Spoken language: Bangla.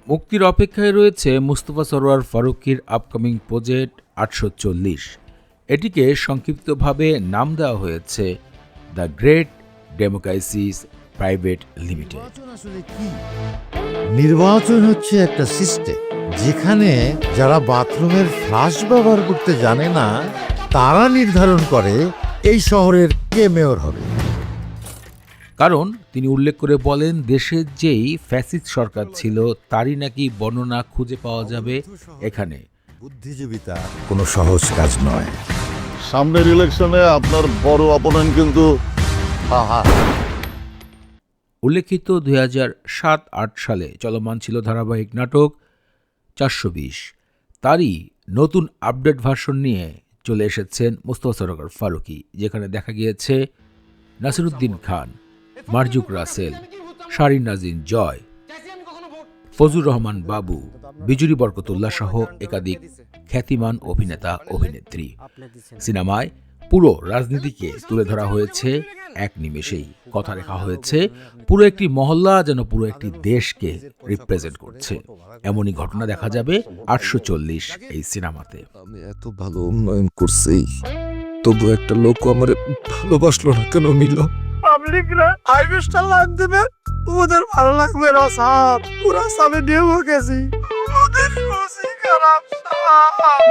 মুক্তির অপেক্ষায় রয়েছে মুস্তফা সরোয়ার ফারুকীর আপকামিং প্রজেক্ট ৮৪০। এটিকে সংক্ষিপ্তভাবে নাম দেওয়া হয়েছে the great democracies private limited. নির্বাচন হচ্ছে একটা সিস্টেম যেখানে যারা বাথরুমের ফ্লাশ ব্যবহার করতে জানে না তারা নির্ধারণ করে এই শহরের কে মেয়র হবে। কারণ তিনি উল্লেখ করে বলেন, দেশের যেই ফ্যাসিস্ট সরকার ছিল তারই নাকি বর্ণনা খুঁজে পাওয়া যাবে এখানে। বুদ্ধিজীবিতা কোনো সহজ কাজ নয়। সামনের ইলেকশনে আপনার বড় অপোনেন্ট কিন্তু উল্লেখিত ২০০৭-৮ সালে চলমান ছিল ধারাবাহিক নাটক ৪২০। তারই নতুন আপডেট ভার্সন নিয়ে চলে এসেছেন মুস্তফা সরোয়ার ফারুকী, যেখানে দেখা গিয়েছে নাসিরুদ্দিন খান, মারজুক রাসেল, শারিন নাজিন জয়, ফজলুর রহমান বাবু, বিজুরি বরকতুল্লাহ সহ একাধিক খ্যাতিমান অভিনেতা অভিনেত্রী। সিনেমায় পুরো রাজনীতিকে তুলে ধরা হয়েছে এক নিমেষেই। কথা লেখা হয়েছে পুরো একটি মহল্লা যেন পুরো একটি দেশকে রিপ্রেজেন্ট করছে। এমনই ঘটনা দেখা যাবে ৮৪০ এই সিনেমাতে। আমি এত ভালো উন্নয়ন করছি, তবু একটা লোক আমার ভালোবাসলো না কেন? মিলন পাবলিকরা হাইওয়েটা লাইন দেবে, ওদের ভালো লাগবে না সাপ। পুরা সামনে নিয়ে গেছি, ওদের খারাপ সাপ।